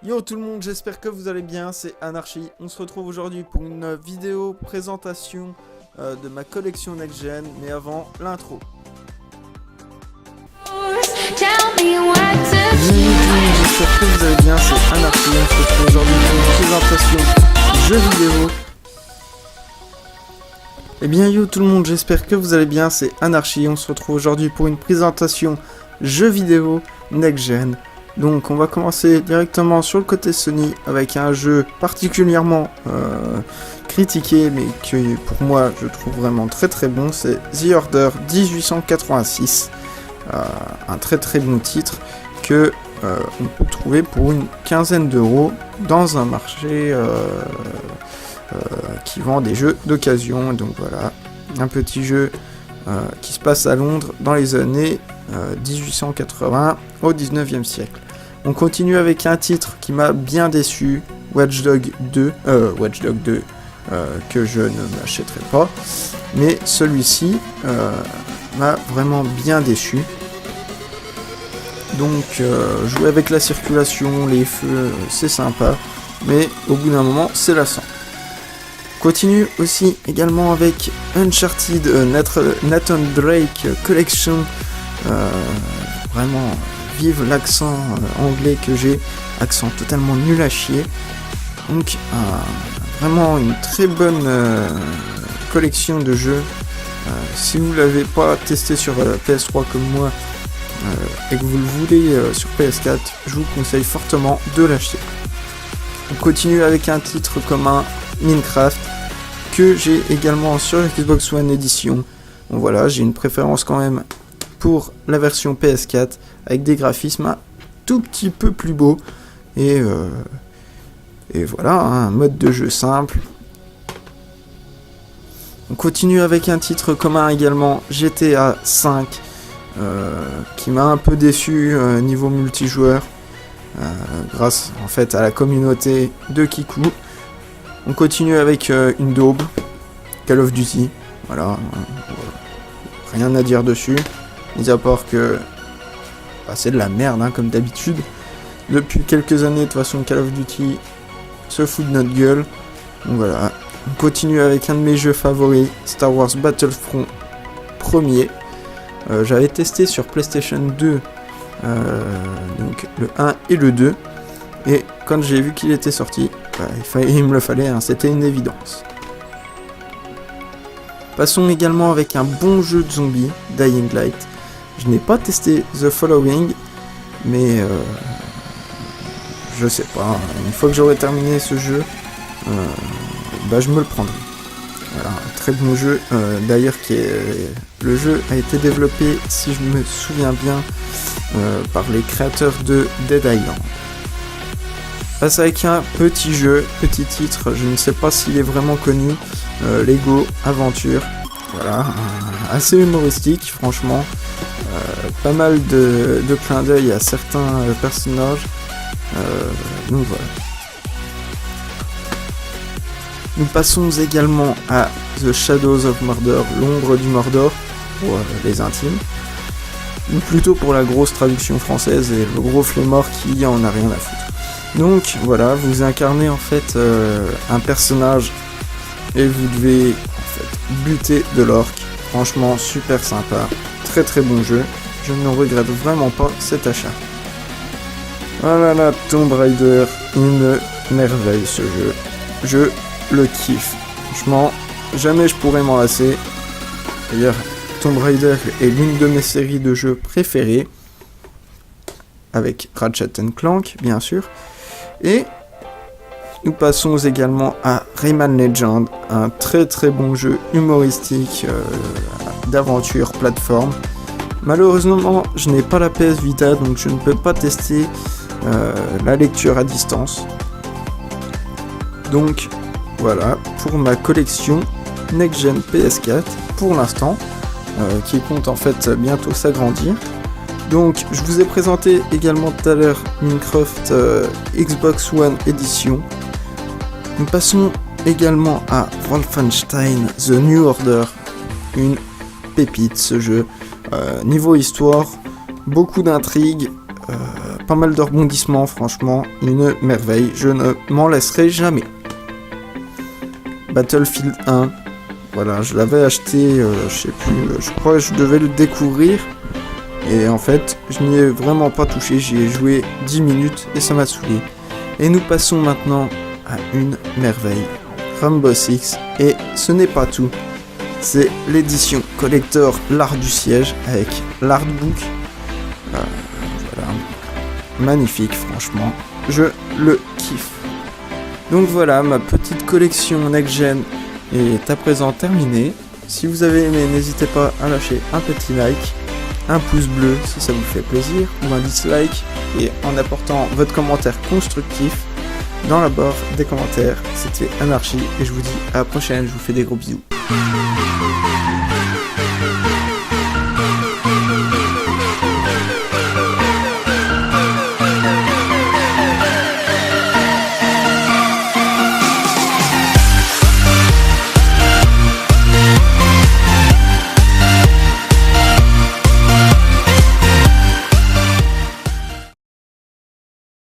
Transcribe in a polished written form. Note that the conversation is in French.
Yo tout le monde, j'espère que vous allez bien, c'est Anarchy. On se retrouve aujourd'hui pour une vidéo présentation de ma collection Next Gen, mais avant, l'intro. J'espère que vous allez bien, c'est Anarchy. On se retrouve aujourd'hui pour une présentation jeux vidéo. Eh bien yo tout le monde, j'espère que vous allez bien, c'est Anarchy. On se retrouve aujourd'hui pour une présentation jeux vidéo Next Gen. Donc on va commencer directement sur le côté Sony avec un jeu particulièrement critiqué, mais que pour moi je trouve vraiment très très bon, c'est The Order 1886, un très très bon titre que on peut trouver pour une quinzaine d'euros dans un marché qui vend des jeux d'occasion. Donc voilà, un petit jeu qui se passe à Londres dans les années 1880 au 19e siècle. On continue avec un titre qui m'a bien déçu, Watch Dogs 2, que je ne m'achèterai pas, mais celui-ci m'a vraiment bien déçu. Donc jouer avec la circulation, les feux, c'est sympa, mais au bout d'un moment, c'est lassant. Continue aussi également avec Uncharted Nathan Drake Collection, vraiment vive l'accent anglais que j'ai, accent totalement nul à chier. Donc vraiment une très bonne collection de jeux. Si vous ne l'avez pas testé sur PS3 comme moi et que vous le voulez sur PS4, je vous conseille fortement de l'acheter. On continue avec un titre commun, Minecraft, que j'ai également sur Xbox One Edition. Bon voilà, j'ai une préférence quand même pour la version PS4 avec des graphismes un tout petit peu plus beaux et voilà, un mode de jeu simple. On continue avec un titre commun également, GTA 5, qui m'a un peu déçu niveau multijoueur grâce en fait à la communauté de Kiku. On continue avec une daube, Call of Duty, voilà, rien à dire dessus. Mis à part que c'est de la merde, hein, comme d'habitude. Depuis quelques années, de toute façon, Call of Duty se fout de notre gueule. Donc voilà. On continue avec un de mes jeux favoris, Star Wars Battlefront 1er. J'avais testé sur PlayStation 2, donc le 1 et le 2. Et quand j'ai vu qu'il était sorti, il me le fallait, hein, c'était une évidence. Passons également avec un bon jeu de zombies, Dying Light. Je n'ai pas testé The Following, mais je sais pas, une fois que j'aurai terminé ce jeu, je me le prendrai. Voilà, un très bon jeu, d'ailleurs le jeu a été développé, si je me souviens bien, par les créateurs de Dead Island. Passe avec un petit petit titre, je ne sais pas s'il est vraiment connu, Lego Aventure. Voilà, assez humoristique, franchement. Pas mal de clins d'œil à certains personnages. Donc voilà. Nous passons également à The Shadows of Mordor, l'ombre du Mordor, pour les intimes. Ou plutôt pour la grosse traduction française et le gros flemmard qui en a rien à foutre. Donc voilà, vous incarnez en fait un personnage et vous devez en fait buter de l'orque. Franchement super sympa, très très bon jeu. Je ne regrette vraiment pas cet achat. Voilà, Tomb Raider, une merveille ce jeu. Je le kiffe. Franchement, jamais je pourrais m'en lasser. D'ailleurs, Tomb Raider est l'une de mes séries de jeux préférées. Avec Ratchet & Clank, bien sûr. Et nous passons également à Rayman Legends, un très très bon jeu humoristique d'aventure plateforme. Malheureusement, je n'ai pas la PS Vita, donc je ne peux pas tester la lecture à distance. Donc voilà pour ma collection Next Gen PS4 pour l'instant, qui compte en fait bientôt s'agrandir. Donc je vous ai présenté également tout à l'heure Minecraft Xbox One Edition. Nous passons également à Wolfenstein The New Order, une pépite ce jeu. Niveau histoire, beaucoup d'intrigues, pas mal de rebondissements, franchement, une merveille, je ne m'en laisserai jamais. Battlefield 1, voilà, je l'avais acheté, je sais plus, je crois que je devais le découvrir, et en fait, je n'y ai vraiment pas touché, j'y ai joué 10 minutes et ça m'a saoulé. Et nous passons maintenant à une merveille, Rainbow Six, et ce n'est pas tout, c'est l'édition collector l'art du siège avec l'artbook, voilà, magnifique franchement, je le kiffe. Donc voilà, ma petite collection next-gen est à présent terminée. Si vous avez aimé, n'hésitez pas à lâcher un petit like, un pouce bleu si ça vous fait plaisir, ou un dislike, et en apportant votre commentaire constructif dans la barre des commentaires. C'était Anarchy, et je vous dis à la prochaine, je vous fais des gros bisous.